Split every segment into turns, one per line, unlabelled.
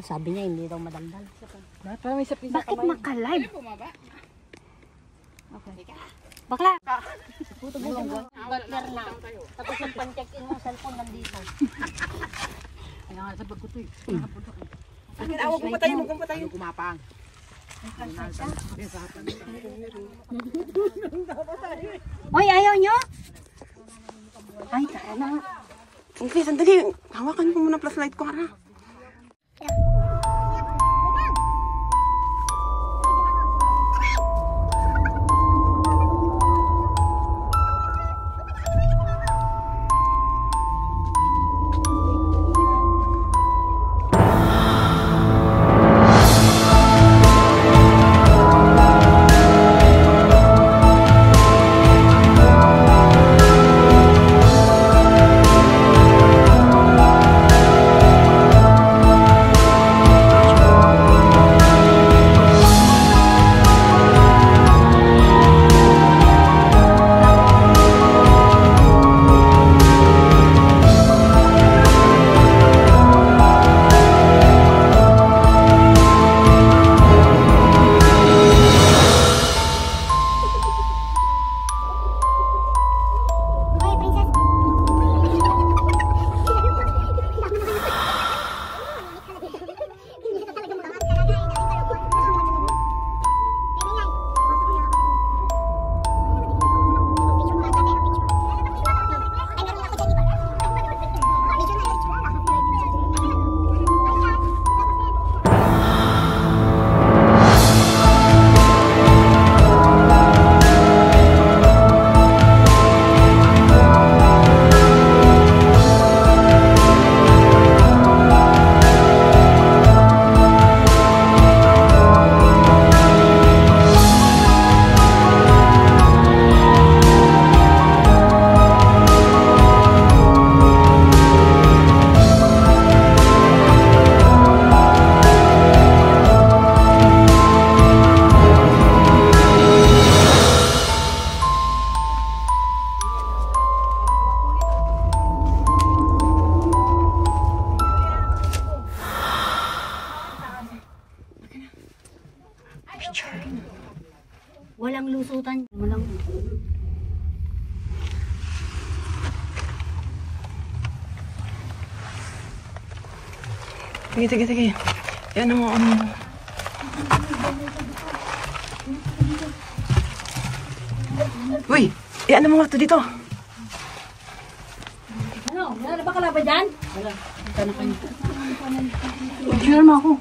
Sabi niya hindi daw madaldal.
Bakit makalive?
Okay. Bakla! Puto mo yung butler na. Tapos yung pan-check-in mo cellphone nandito.
Kaya nga sa bag ko ito eh.
Huwag mo patayin, huwag mo patayin.
Kumapang.
Hoy, ayaw nyo? Ay, tara na nga.
Okay, sandali. Hawakan ko muna flashlight ko, Ara.
Walang lusutan. Walang...
Sige. Yan ang ano. Uy! Yan ang mga ito dito.
Ano? Wala na ba kalaban dyan? Wala. Punta na kayo.
Sure mo ako.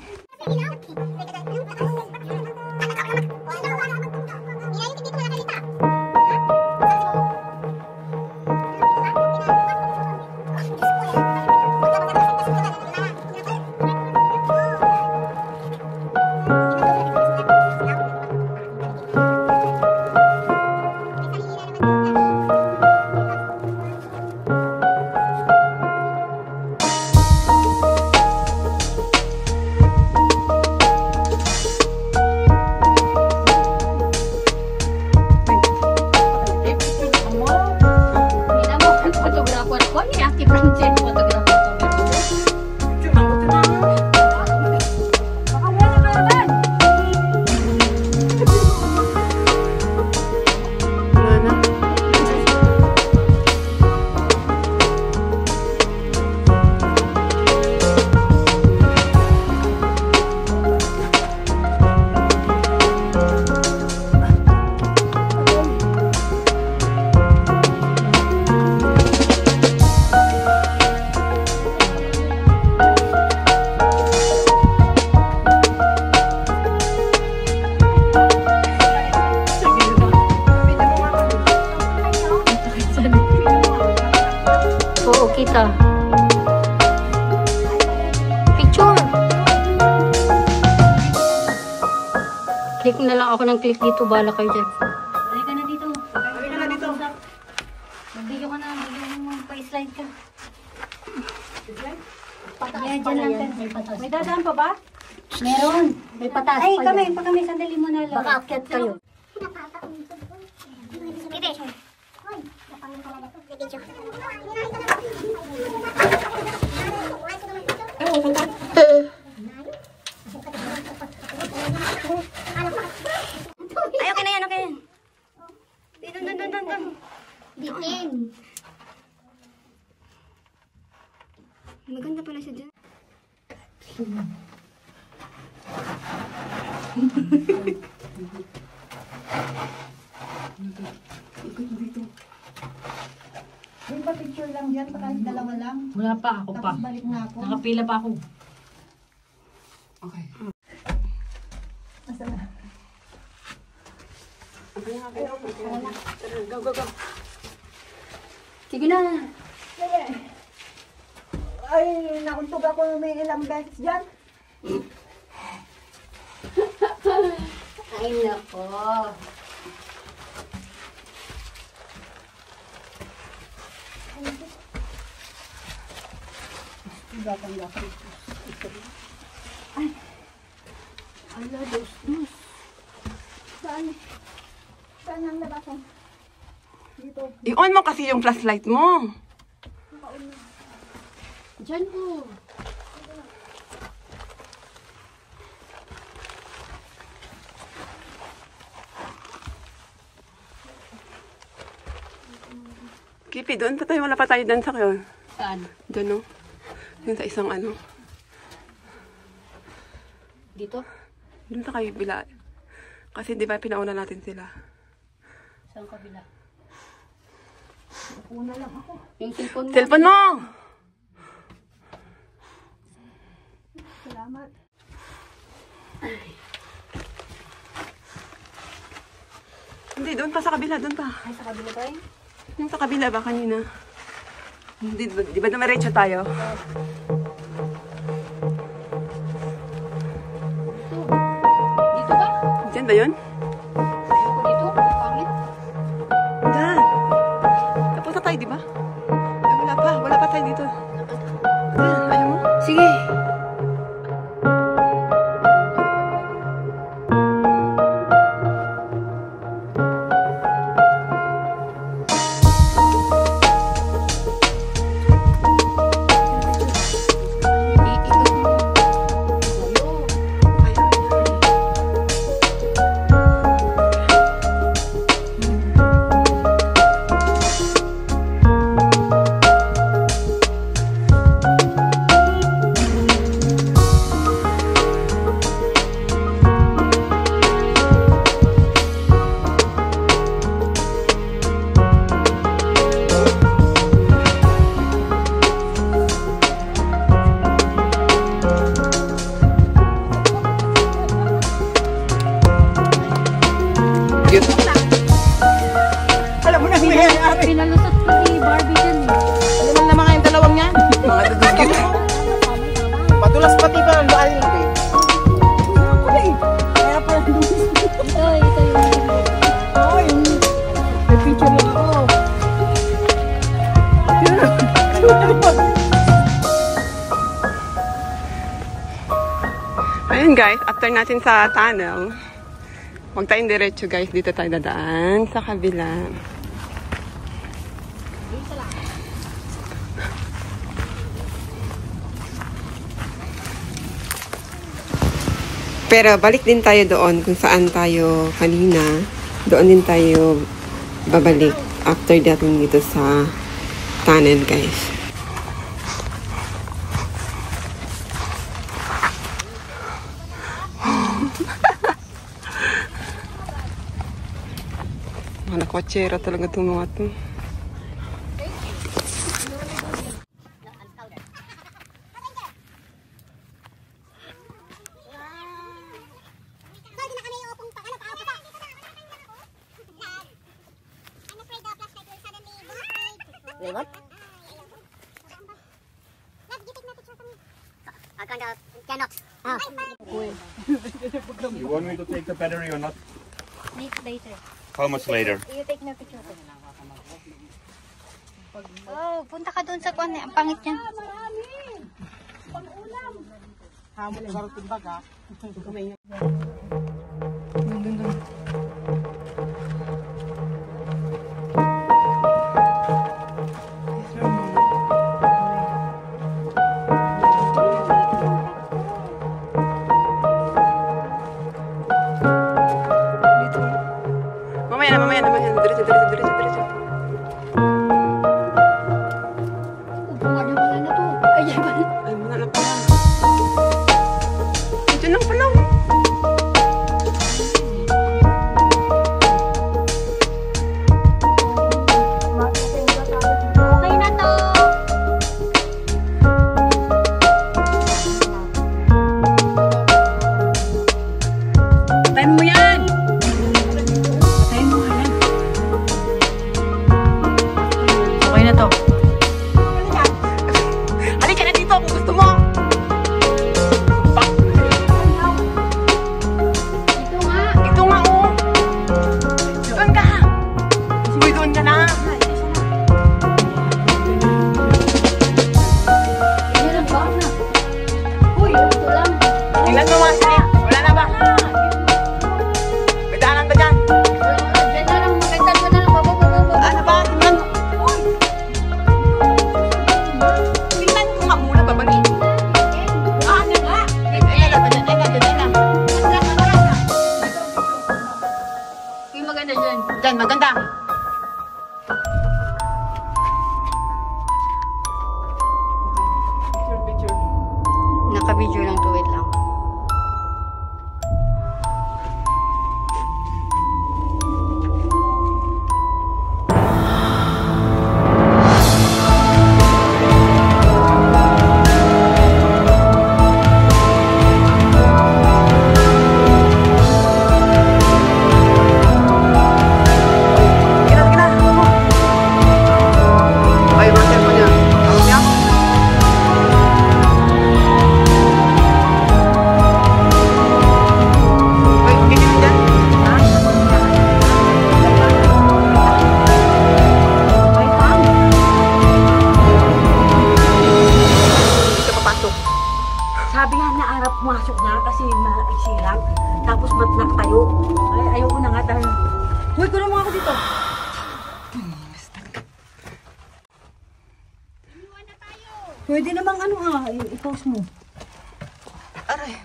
Kita. Picture. Click na lang ako ng click dito. Bala kayo dyan. Balik ka na dito. Mag-video ka na. Mag-video mo. Pa-slide ka. Pataas pa lang. May dadaan pa ba? Meron. May pataas pa. Ay, kami. Sandali mo na lang. Baka akyat kayo.
Ay, okay na yan, okay yan. Dun.
Bitin.
Maganda pala siya dyan.
May pa picture lang yan, kahit dalawa lang.
Wala pa, ako pa.
Tapos balik na ako.
Nakapila pa ako.
Okay.
Asa na?
Go.
Sige na.
Ay, nauntog ako may ilang beses dyan.
Ay, nako.
Ala, dos. Saan ang labasan? Dito.
I-on mo kasi yung flashlight mo.
Diyan po.
Kipi, doon pa tayo. Wala pa tayo doon sa kayo.
Saan?
Doon, no? Doon sa isang ano.
Dito?
Doon sa kayo bila. Kasi di ba pinauna natin sila.
Saan kabila?
Una lang ako.
Yung cellphone mo.
Cellphone mo!
Salamat.
Hindi, doon pa sa kabila. Doon pa.
Ay, sa kabila tayo?
Yung sa kabila ba kanina? Di ba dumiretso tayo?
Dito ba?
Diyan ba yun?
Ayoko dito. Pangit.
Diyan. Tapos na tayo, di ba? Ay, wala pa. Wala pa tayo dito. Diyan, ayaw mo?
Sige.
Alam mo na may nangyari.
Pinalusot ko ni Barbie dyan eh.
Alam naman nga yung dalawang yan.
Mga dudugin.
Patulas pati ba ang lual nito eh. Kaya pala
Ito yung...
Oy, may picture lang ako.
Ayun guys, after natin sa tunnel, huwag tayong diretso guys. Dito tayo dadaan sa kabila. Pero balik din tayo doon kung saan tayo kanina. Doon din tayo babalik after dating dito sa tunnel guys. Mga kotsera talaga itong mga to.
You want me to take the battery or not?
Later.
How much later?
You take na picture ko. Oh, punta ka doon sa kuwan. Ang pangit niya.
Hamon sa timbag ha.
dyan.
Diyan, maganda. Picture.
Naka-video lang to, wait lang.
Ay, mga cellphone niya. Tawag niya? Ay, ganyan dyan.
Ay, Pam.
Hindi ka papasok.
Sabi nga na arap pumasok na kasi silang. Tapos ba't nakatayo? Ay, ayoko na nga dahil. Huwag ko na mga ako dito. Pwede namang ano i-post mo.
Aray.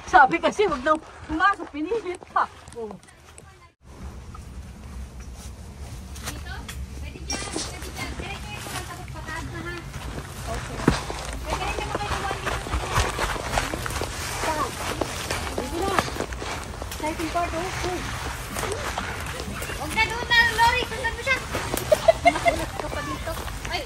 Sabi kasi wag daw pumasok, pinilit pa. Oh. Second part, oh.
Huwag na doon na, Lori. Sundan mo siya. Makulat ka pa dito. Ay,